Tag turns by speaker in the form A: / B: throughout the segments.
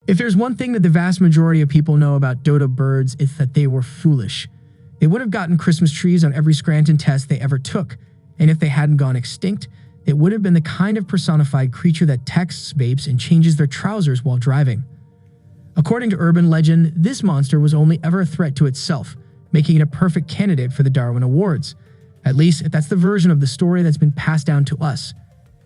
A: If there's one thing that the vast majority of people know about dodo birds, it's that they were foolish. They would have gotten Christmas trees on every Scranton test they ever took, and if they hadn't gone extinct, it would have been the kind of personified creature that texts vapes and changes their trousers while driving. According to urban legend, this monster was only ever a threat to itself, making it a perfect candidate for the Darwin Awards. At least, that's the version of the story that's been passed down to us.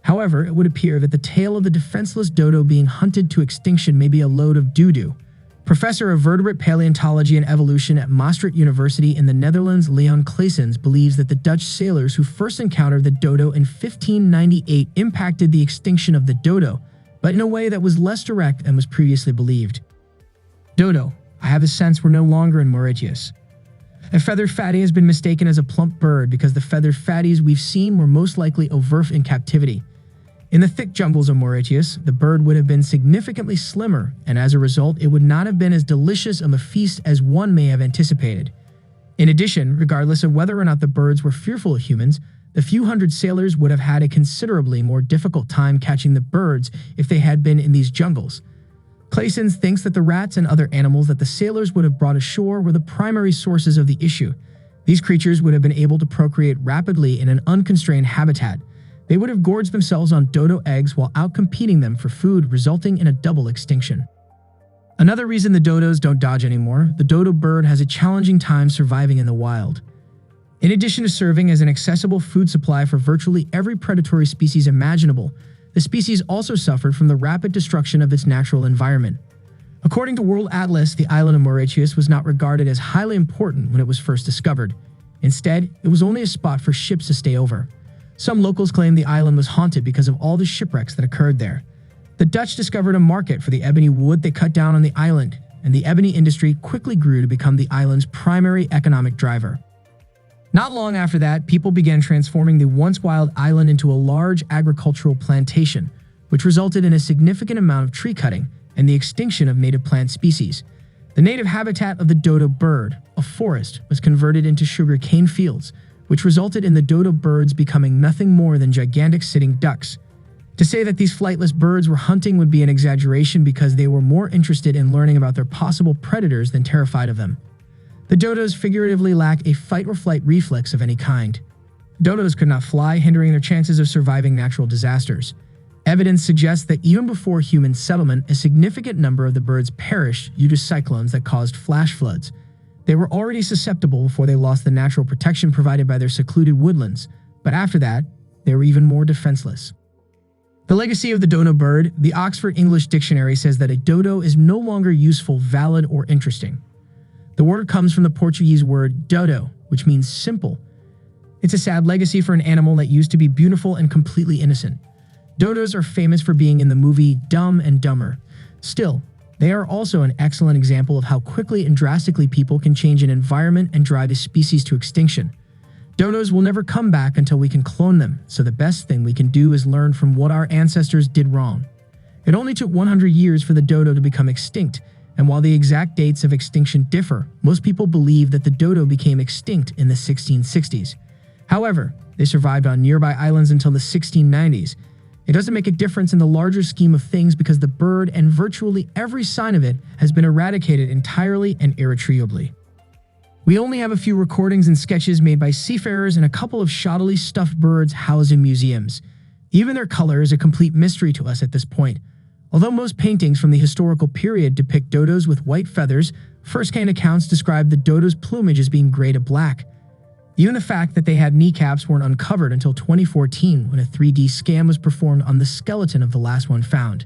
A: However, it would appear that the tale of the defenseless dodo being hunted to extinction may be a load of doo-doo. Professor of vertebrate paleontology and evolution at Maastricht University in the Netherlands, Leon Claessens, believes that the Dutch sailors who first encountered the dodo in 1598 impacted the extinction of the dodo, but in a way that was less direct than was previously believed. Dodo, I have a sense we're no longer in Mauritius. A feathered fatty has been mistaken as a plump bird because the feathered fatties we've seen were most likely ovirf in captivity. In the thick jungles of Mauritius, the bird would have been significantly slimmer, and as a result, it would not have been as delicious of a feast as one may have anticipated. In addition, regardless of whether or not the birds were fearful of humans, the few hundred sailors would have had a considerably more difficult time catching the birds if they had been in these jungles. Claessens thinks that the rats and other animals that the sailors would have brought ashore were the primary sources of the issue. These creatures would have been able to procreate rapidly in an unconstrained habitat. They would have gorged themselves on dodo eggs while outcompeting them for food, resulting in a double extinction. Another reason the dodos don't dodge anymore, the dodo bird has a challenging time surviving in the wild. In addition to serving as an accessible food supply for virtually every predatory species imaginable, the species also suffered from the rapid destruction of its natural environment. According to World Atlas, the island of Mauritius was not regarded as highly important when it was first discovered. Instead, it was only a spot for ships to stay over. Some locals claim the island was haunted because of all the shipwrecks that occurred there. The Dutch discovered a market for the ebony wood they cut down on the island, and the ebony industry quickly grew to become the island's primary economic driver. Not long after that, people began transforming the once wild island into a large agricultural plantation, which resulted in a significant amount of tree cutting and the extinction of native plant species. The native habitat of the dodo bird, a forest, was converted into sugarcane fields, which resulted in the dodo birds becoming nothing more than gigantic sitting ducks. To say that these flightless birds were hunting would be an exaggeration because they were more interested in learning about their possible predators than terrified of them. The dodos figuratively lack a fight-or-flight reflex of any kind. Dodos could not fly, hindering their chances of surviving natural disasters. Evidence suggests that even before human settlement, a significant number of the birds perished due to cyclones that caused flash floods. They were already susceptible before they lost the natural protection provided by their secluded woodlands, but after that, they were even more defenseless. The legacy of the dodo bird, the Oxford English Dictionary says that a dodo is no longer useful, valid, or interesting. The word comes from the Portuguese word dodo, which means simple. It's a sad legacy for an animal that used to be beautiful and completely innocent. Dodos are famous for being in the movie Dumb and Dumber. Still, they are also an excellent example of how quickly and drastically people can change an environment and drive a species to extinction. Dodos will never come back until we can clone them, so the best thing we can do is learn from what our ancestors did wrong. It only took 100 years for the dodo to become extinct, and while the exact dates of extinction differ, most people believe that the dodo became extinct in the 1660s. However, they survived on nearby islands until the 1690s. It doesn't make a difference in the larger scheme of things because the bird and virtually every sign of it has been eradicated entirely and irretrievably. We only have a few recordings and sketches made by seafarers and a couple of shoddily stuffed birds housed in museums. Even their color is a complete mystery to us at this point. Although most paintings from the historical period depict dodos with white feathers, first-hand accounts describe the dodo's plumage as being gray to black. Even the fact that they had kneecaps weren't uncovered until 2014 when a 3D scan was performed on the skeleton of the last one found.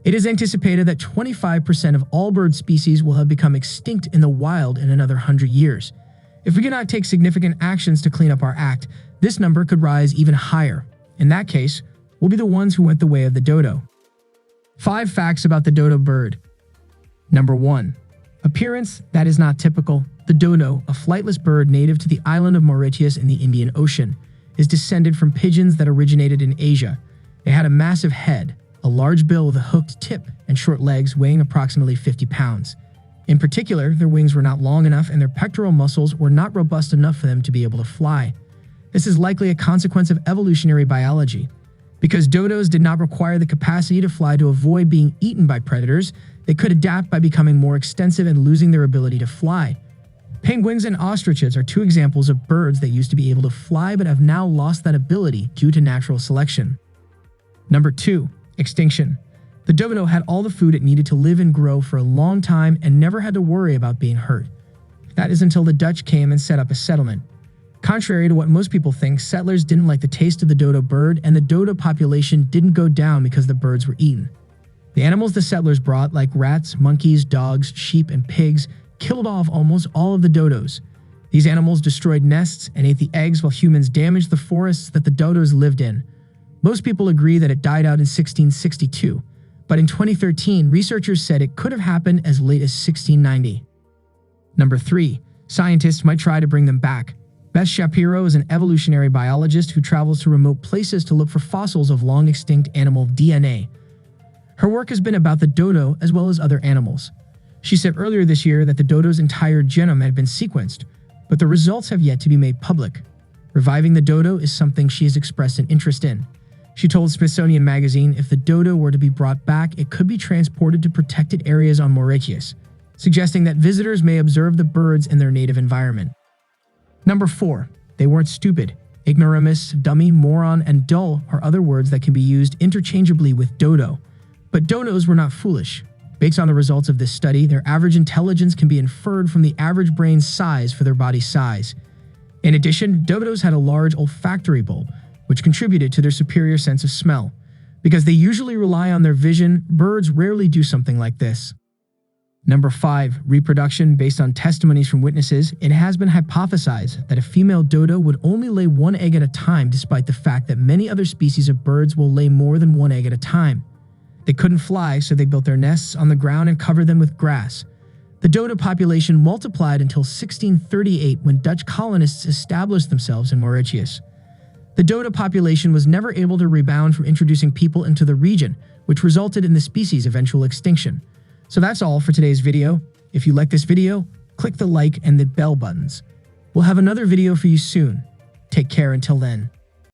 A: It is anticipated that 25% of all bird species will have become extinct in the wild in another 100 years. If we cannot take significant actions to clean up our act, this number could rise even higher. In that case, we'll be the ones who went the way of the dodo. 5 facts about the dodo bird. Number 1. Appearance that is not typical. The dodo, a flightless bird native to the island of Mauritius in the Indian Ocean, is descended from pigeons that originated in Asia. They had a massive head, a large bill with a hooked tip, and short legs weighing approximately 50 pounds. In particular, their wings were not long enough and their pectoral muscles were not robust enough for them to be able to fly. This is likely a consequence of evolutionary biology. Because dodos did not require the capacity to fly to avoid being eaten by predators, They could adapt by becoming more extensive and losing their ability to fly. Penguins and ostriches are two examples of birds that used to be able to fly but have now lost that ability due to natural selection. Number 2. Extinction. The dodo had all the food it needed to live and grow for a long time and never had to worry about being hurt. That is until the Dutch came and set up a settlement. Contrary to what most people think, settlers didn't like the taste of the dodo bird, and the dodo population didn't go down because the birds were eaten. The animals the settlers brought, like rats, monkeys, dogs, sheep, and pigs, killed off almost all of the dodos. These animals destroyed nests and ate the eggs while humans damaged the forests that the dodos lived in. Most people agree that it died out in 1662, but in 2013, researchers said it could have happened as late as 1690. Number 3. Scientists might try to bring them back. Beth Shapiro is an evolutionary biologist who travels to remote places to look for fossils of long-extinct animal DNA. Her work has been about the dodo as well as other animals. She said earlier this year that the dodo's entire genome had been sequenced, but the results have yet to be made public. Reviving the dodo is something she has expressed an interest in. She told Smithsonian Magazine if the dodo were to be brought back, it could be transported to protected areas on Mauritius, suggesting that visitors may observe the birds in their native environment. Number 4. They weren't stupid. Ignoramus, dummy, moron, and dull are other words that can be used interchangeably with dodo. But dodos were not foolish. Based on the results of this study, their average intelligence can be inferred from the average brain size for their body size. In addition, dodos had a large olfactory bulb, which contributed to their superior sense of smell. Because they usually rely on their vision, birds rarely do something like this. Number 5. Reproduction. Based on testimonies from witnesses, it has been hypothesized that a female dodo would only lay one egg at a time, despite the fact that many other species of birds will lay more than one egg at a time. They couldn't fly, so they built their nests on the ground and covered them with grass. The dodo population multiplied until 1638 when Dutch colonists established themselves in Mauritius. The dodo population was never able to rebound from introducing people into the region, which resulted in the species' eventual extinction. So that's all for today's video. If you like this video, click the like and the bell buttons. We'll have another video for you soon. Take care until then.